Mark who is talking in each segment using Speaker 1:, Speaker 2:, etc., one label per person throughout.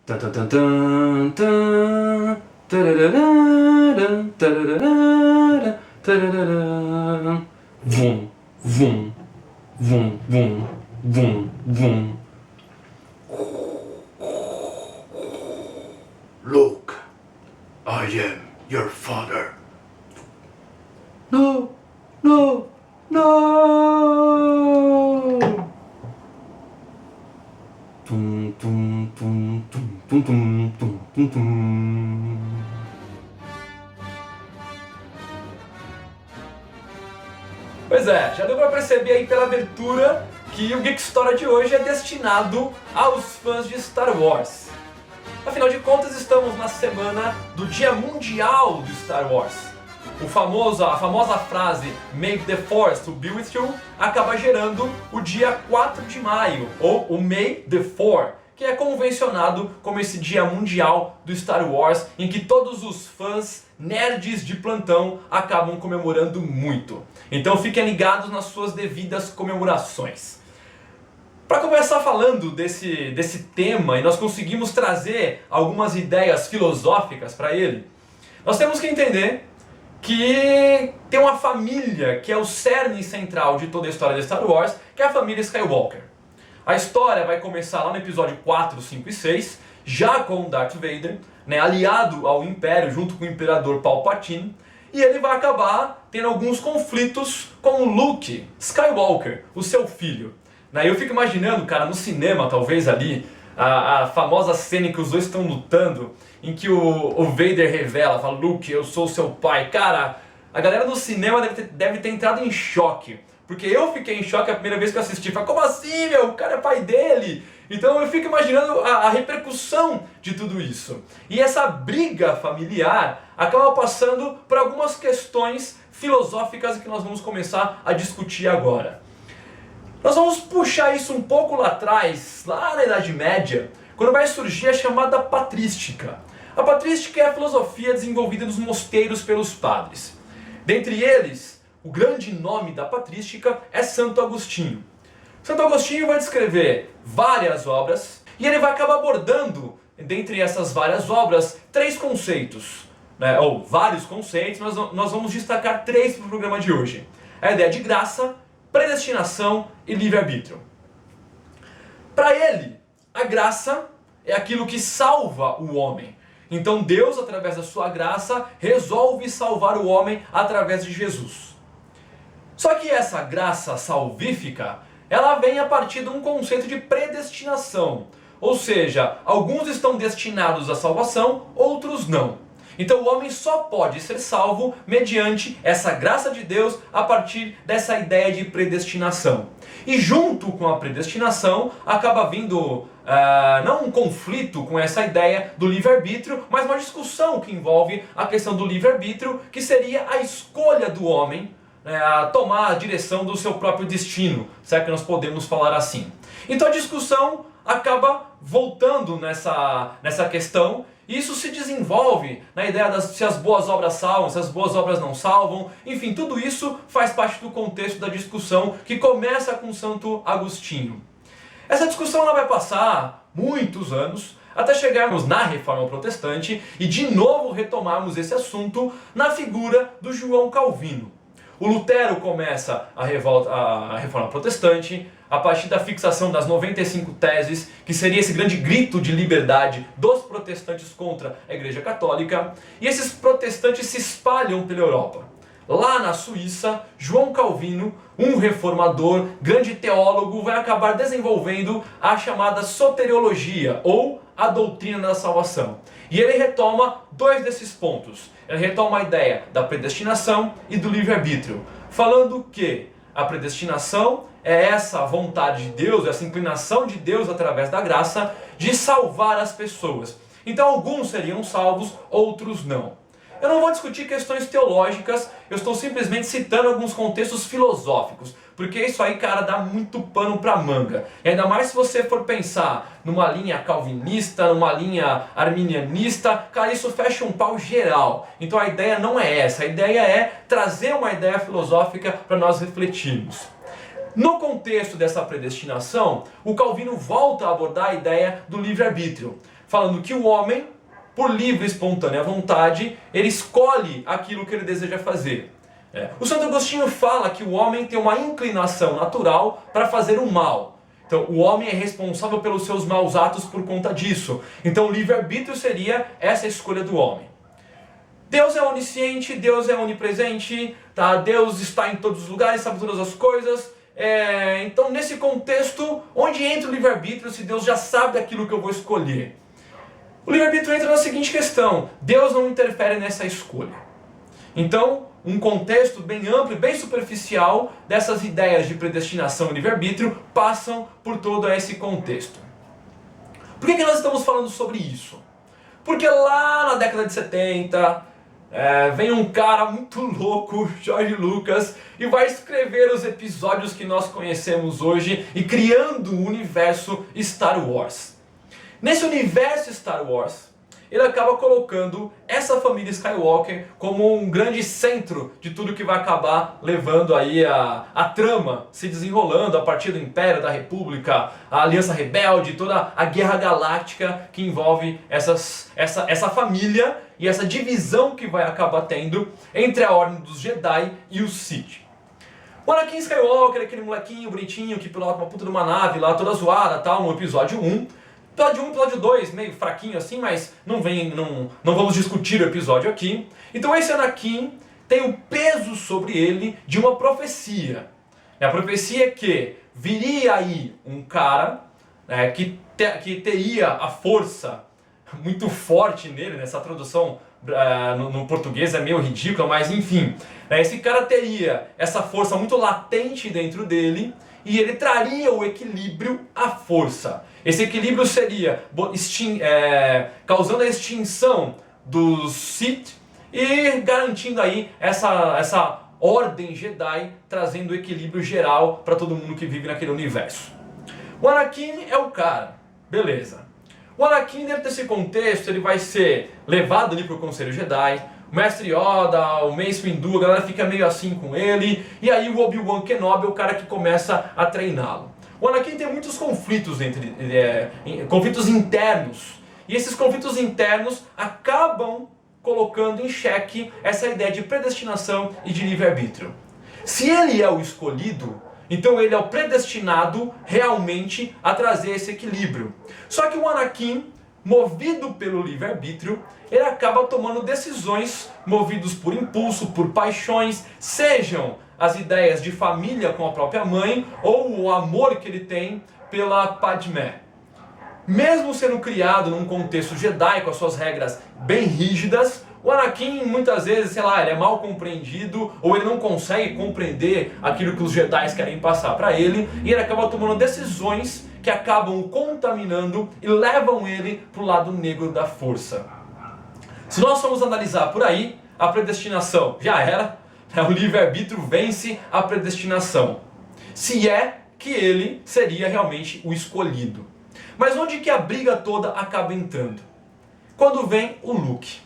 Speaker 1: Tan, tan, tan, tan, tan, tararararam, tararararam, tararararam. Vum, vum, vum, vum, vum, vum. Look, I am your father. No, no, no. Tum, tum, tum, tum, tum, tum, tum, tum, tum.
Speaker 2: Pois é, já deu pra perceber aí pela abertura que o Geek Story de hoje é destinado aos fãs de Star Wars. Afinal de contas, estamos na semana do Dia Mundial do Star Wars. A famosa frase "May the Force be with you" acaba gerando o dia 4 de maio, ou o May the 4, que é convencionado como esse Dia Mundial do Star Wars, em que todos os fãs nerds de plantão acabam comemorando muito. Então fiquem ligados nas suas devidas comemorações. Para começar falando desse tema, e nós conseguimos trazer algumas ideias filosóficas para ele, nós temos que entender que tem uma família que é o cerne central de toda a história de Star Wars, que é a família Skywalker. A história vai começar lá no episódio 4, 5 e 6, já com Darth Vader, aliado ao Império junto com o Imperador Palpatine, e ele vai acabar tendo alguns conflitos com o Luke Skywalker, o seu filho. Eu fico imaginando, cara, no cinema talvez ali, a famosa cena em que os dois estão lutando, em que o Vader revela, fala: "Luke, eu sou seu pai". Cara, a galera do cinema deve ter entrado em choque. Porque eu fiquei em choque a primeira vez que eu assisti. Falei: como assim, meu? O cara é pai dele. Então eu fico imaginando a repercussão de tudo isso. E essa briga familiar acaba passando por algumas questões filosóficas que nós vamos começar a discutir agora. Nós vamos puxar isso um pouco lá atrás, lá na Idade Média, quando vai surgir a chamada patrística. A patrística é a filosofia desenvolvida nos mosteiros pelos padres. Dentre eles, o grande nome da patrística é Santo Agostinho. Santo Agostinho vai descrever várias obras e ele vai acabar abordando, dentre essas várias obras, três conceitos, ou vários conceitos, mas nós vamos destacar três para o programa de hoje. A ideia de graça, predestinação e livre-arbítrio. Para ele, a graça é aquilo que salva o homem. Então Deus, através da sua graça, resolve salvar o homem através de Jesus. Só que essa graça salvífica, ela vem a partir de um conceito de predestinação. Ou seja, alguns estão destinados à salvação, outros não. Então o homem só pode ser salvo mediante essa graça de Deus a partir dessa ideia de predestinação. E junto com a predestinação acaba vindo não um conflito com essa ideia do livre-arbítrio, mas uma discussão que envolve a questão do livre-arbítrio, que seria a escolha do homem a tomar a direção do seu próprio destino, será que nós podemos falar assim? Então a discussão acaba voltando nessa questão. E isso se desenvolve na ideia se as boas obras salvam, se as boas obras não salvam. Enfim, tudo isso faz parte do contexto da discussão que começa com Santo Agostinho. Essa discussão ela vai passar muitos anos até chegarmos na Reforma Protestante e de novo retomarmos esse assunto na figura do João Calvino. O Lutero começa a Reforma Protestante a partir da fixação das 95 teses, que seria esse grande grito de liberdade dos protestantes contra a Igreja Católica, e esses protestantes se espalham pela Europa. Lá na Suíça, João Calvino, um reformador, grande teólogo, vai acabar desenvolvendo a chamada soteriologia, ou a doutrina da salvação. E ele retoma dois desses pontos. Ele retoma a ideia da predestinação e do livre-arbítrio, falando que a predestinação é essa vontade de Deus, essa inclinação de Deus através da graça de salvar as pessoas. Então alguns seriam salvos, outros não. Eu não vou discutir questões teológicas, eu estou simplesmente citando alguns contextos filosóficos, porque isso aí, cara, dá muito pano pra manga. E ainda mais se você for pensar numa linha calvinista, numa linha arminianista, cara, isso fecha um pau geral. Então a ideia não é essa, a ideia é trazer uma ideia filosófica para nós refletirmos. No contexto dessa predestinação, o Calvino volta a abordar a ideia do livre-arbítrio, falando que o homem, por livre e espontânea vontade, ele escolhe aquilo que ele deseja fazer. O Santo Agostinho fala que o homem tem uma inclinação natural para fazer o mal. Então o homem é responsável pelos seus maus atos por conta disso. Então o livre-arbítrio seria essa escolha do homem. Deus é onisciente, Deus é onipresente, tá? Deus está em todos os lugares, sabe todas as coisas. Então nesse contexto, onde entra o livre-arbítrio se Deus já sabe aquilo que eu vou escolher? O livre-arbítrio entra na seguinte questão: Deus não interfere nessa escolha. Então, um contexto bem amplo e bem superficial dessas ideias de predestinação e livre-arbítrio passam por todo esse contexto. Por que nós estamos falando sobre isso? Porque lá na década de 70, vem um cara muito louco, George Lucas, e vai escrever os episódios que nós conhecemos hoje e criando o universo Star Wars. Nesse universo Star Wars, ele acaba colocando essa família Skywalker como um grande centro de tudo que vai acabar levando aí a trama se desenrolando a partir do Império, da República, a Aliança Rebelde, toda a Guerra Galáctica que envolve essa família e essa divisão que vai acabar tendo entre a Ordem dos Jedi e os Sith. O Anakin Skywalker, aquele molequinho bonitinho que pilota uma puta de uma nave lá toda zoada, tal, no episódio 1. Episódio 1 e episódio 2, meio fraquinho assim, mas não vamos discutir o episódio aqui. Então esse Anakin tem o peso sobre ele de uma profecia. A profecia é que viria aí um cara que teria a força muito forte nele, nessa tradução no português é meio ridícula, mas enfim. Esse cara teria essa força muito latente dentro dele e ele traria o equilíbrio à força. Esse equilíbrio seria causando a extinção dos Sith e garantindo aí essa ordem Jedi, trazendo o equilíbrio geral para todo mundo que vive naquele universo. O Anakin é o cara, beleza. O Anakin, dentro desse contexto, ele vai ser levado ali para o Conselho Jedi. O Mestre Yoda, o Mace Windu, a galera fica meio assim com ele. E aí o Obi-Wan Kenobi é o cara que começa a treiná-lo. O Anakin tem muitos conflitos conflitos internos. E esses conflitos internos acabam colocando em xeque essa ideia de predestinação e de livre-arbítrio. Se ele é o escolhido, então ele é o predestinado realmente a trazer esse equilíbrio. Só que o Anakin, movido pelo livre-arbítrio, ele acaba tomando decisões movidos por impulso, por paixões, sejam as ideias de família com a própria mãe ou o amor que ele tem pela Padmé. Mesmo sendo criado num contexto Jedi com as suas regras bem rígidas, o Anakin muitas vezes, ele é mal compreendido ou ele não consegue compreender aquilo que os Jedi querem passar para ele e ele acaba tomando decisões que acabam o contaminando e levam ele para o lado negro da força. Se nós formos analisar por aí, a predestinação já era, o livre-arbítrio vence a predestinação. Se é que ele seria realmente o escolhido. Mas onde que a briga toda acaba entrando? Quando vem o Luke.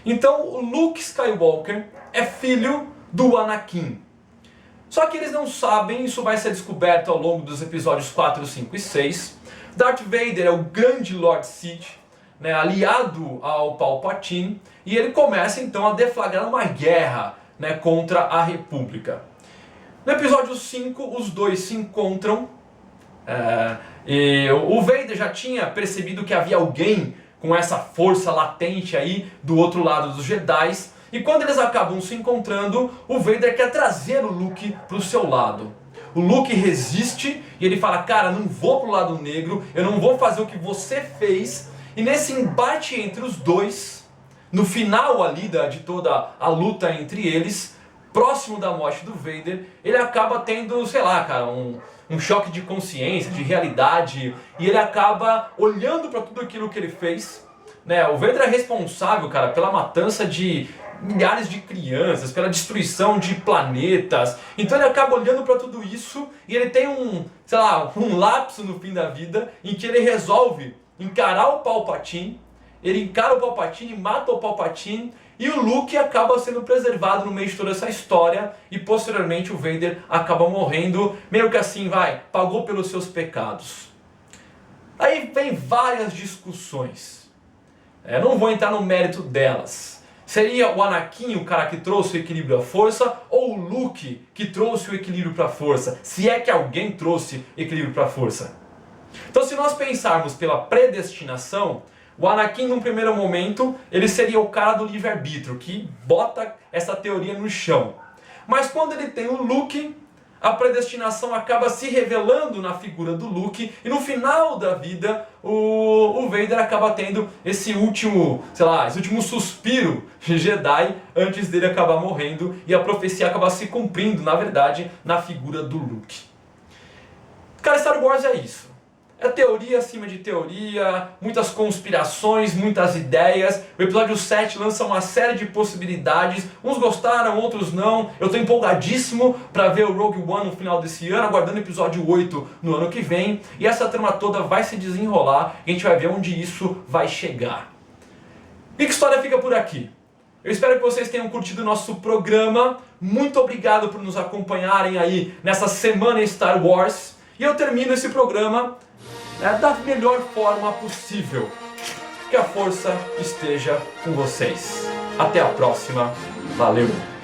Speaker 2: Então o Luke Skywalker é filho do Anakin. Só que eles não sabem, isso vai ser descoberto ao longo dos episódios 4, 5 e 6. Darth Vader é o grande Lord Sith, aliado ao Palpatine, e ele começa então a deflagrar uma guerra contra a República. No episódio 5, os dois se encontram, e o Vader já tinha percebido que havia alguém com essa força latente aí do outro lado dos Jedi. E quando eles acabam se encontrando, o Vader quer trazer o Luke para o seu lado. O Luke resiste e ele fala, cara, não vou pro lado negro, eu não vou fazer o que você fez. E nesse embate entre os dois, no final ali de toda a luta entre eles, próximo da morte do Vader, ele acaba tendo, um choque de consciência, de realidade, e ele acaba olhando para tudo aquilo que ele fez. O Vader é responsável, pela matança de milhares de crianças, pela destruição de planetas. Então ele acaba olhando para tudo isso e ele tem um lapso no fim da vida em que ele resolve encarar o Palpatine. Ele encara o Palpatine, mata o Palpatine e o Luke acaba sendo preservado no meio de toda essa história e posteriormente o Vader acaba morrendo, meio que assim, pagou pelos seus pecados. Aí vem várias discussões. Não vou entrar no mérito delas. Seria o Anakin o cara que trouxe o equilíbrio à força, ou o Luke que trouxe o equilíbrio para a força? Se é que alguém trouxe equilíbrio para a força. Então, se nós pensarmos pela predestinação, o Anakin, num primeiro momento, ele seria o cara do livre-arbítrio, que bota essa teoria no chão. Mas quando ele tem o Luke, a predestinação acaba se revelando na figura do Luke, e no final da vida, o Vader acaba tendo esse último suspiro Jedi antes dele acabar morrendo, e a profecia acaba se cumprindo, na verdade, na figura do Luke. Cara, Star Wars é isso. É teoria acima de teoria, muitas conspirações, muitas ideias. O episódio 7 lança uma série de possibilidades. Uns gostaram, outros não. Eu estou empolgadíssimo para ver o Rogue One no final desse ano, aguardando o episódio 8 no ano que vem. E essa trama toda vai se desenrolar e a gente vai ver onde isso vai chegar. Geek História fica por aqui. Eu espero que vocês tenham curtido o nosso programa. Muito obrigado por nos acompanharem aí nessa semana em Star Wars. E eu termino esse programa da melhor forma possível. Que a força esteja com vocês. Até a próxima. Valeu!